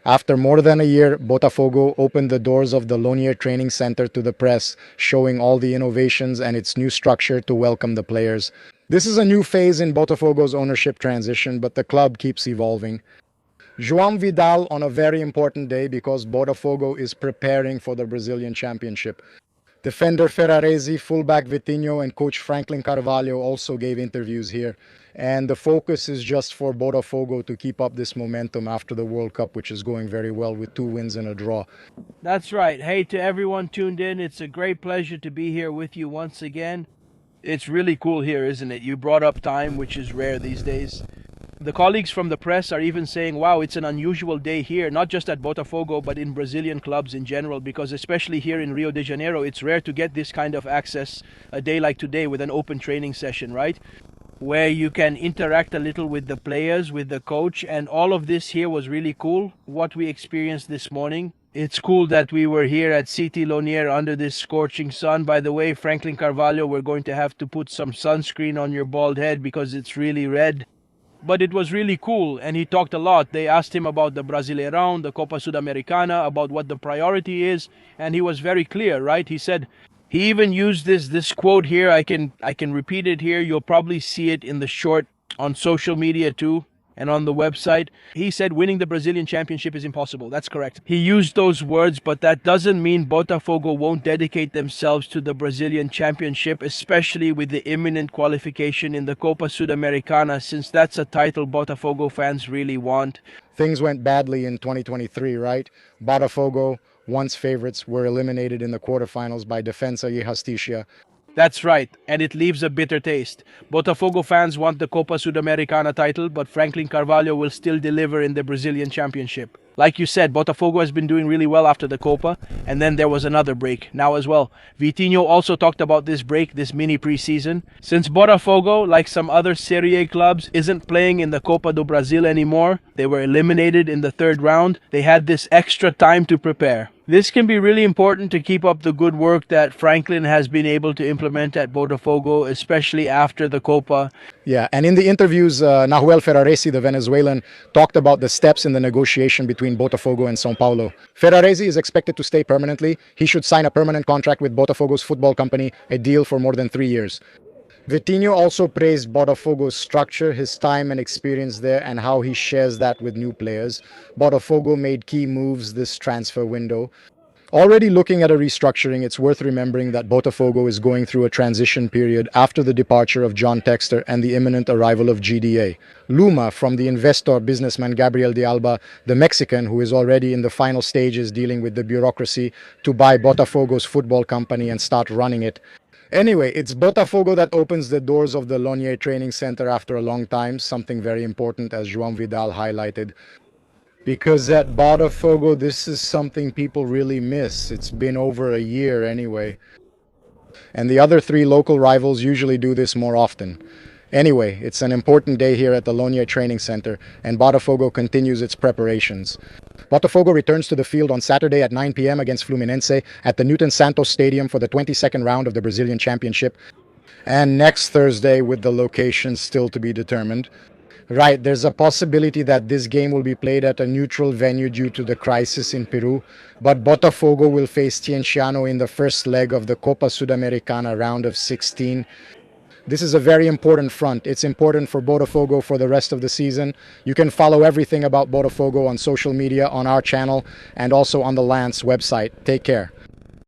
After more than a year, Botafogo opened the doors of the Lonier training center to the press, showing all the innovations and its new structure to welcome the players. This is a new phase in Botafogo's ownership transition, but the club keeps evolving. João Vidal on a very important day because Botafogo is preparing for the Brazilian Championship. Defender Ferraresi, fullback Vitinho, and coach Franklin Carvalho also gave interviews here. And the focus is just for Botafogo to keep up this momentum after the World Cup, which is going very well with 2 wins and a draw. That's right. Hey, to everyone tuned in, it's a great pleasure to be here with you once again. It's really cool here, isn't it? You brought up time, which is rare these days. The colleagues from the press are even saying, wow, it's an unusual day here, not just at Botafogo, but in Brazilian clubs in general, because especially here in Rio de Janeiro, it's rare to get this kind of access a day like today with an open training session, right? Where you can interact a little with the players, with the coach, and all of this here was really cool. What we experienced this morning. It's cool that we were here at City Lonier under this scorching sun. By the way, Franklin Carvalho, we're going to have to put some sunscreen on your bald head because it's really red. But it was really cool, and he talked a lot. They asked him about the Brasileirão, the Copa Sudamericana, about what the priority is, and he was very clear, right? He said, he even used this quote here. I can repeat it here. You'll probably see it in the short on social media too, and on the website. He said winning the Brazilian Championship is impossible. That's correct. He used those words, but that doesn't mean Botafogo won't dedicate themselves to the Brazilian Championship, especially with the imminent qualification in the Copa Sudamericana, since that's a title Botafogo fans really want. Things went badly in 2023, right? Botafogo, once favorites, were eliminated in the quarterfinals by Defensa y Justicia. That's right, and it leaves a bitter taste. Botafogo fans want the Copa Sudamericana title, but Franklin Carvalho will still deliver in the Brazilian Championship. Like you said, Botafogo has been doing really well after the Copa, and then there was another break now as well. Vitinho also talked about this break, this mini preseason. Since Botafogo, like some other Serie A clubs, isn't playing in the Copa do Brasil anymore, they were eliminated in the third round, they had this extra time to prepare. This can be really important to keep up the good work that Franklin has been able to implement at Botafogo, especially after the Copa. Yeah, and in the interviews, Nahuel Ferraresi, the Venezuelan, talked about the steps in the negotiation between Botafogo and São Paulo. Ferraresi is expected to stay permanently. He should sign a permanent contract with Botafogo's football company, a deal for more than 3 years. Vitinho also praised Botafogo's structure, his time and experience there, and how he shares that with new players. Botafogo made key moves this transfer window. Already looking at a restructuring, it's worth remembering that Botafogo is going through a transition period after the departure of John Textor and the imminent arrival of GDA. Luma, from the investor businessman Gabriel de Alba, the Mexican who is already in the final stages dealing with the bureaucracy to buy Botafogo's football company and start running it. Anyway, it's Botafogo that opens the doors of the Lonier Training Center after a long time, something very important as João Vidal highlighted. Because at Botafogo, this is something people really miss. It's been over a year anyway. And the other 3 local rivals usually do this more often. Anyway, it's an important day here at the Lonier Training Center, and Botafogo continues its preparations. Botafogo returns to the field on Saturday at 9 p.m. against Fluminense at the Newton Santos Stadium for the 22nd round of the Brazilian Championship. And next Thursday, with the location still to be determined. Right, there's a possibility that this game will be played at a neutral venue due to the crisis in Peru, but Botafogo will face Cienciano in the first leg of the Copa Sudamericana round of 16. This is a very important front. It's important for Botafogo for the rest of the season. You can follow everything about Botafogo on social media, on our channel, and also on the Lance website. Take care.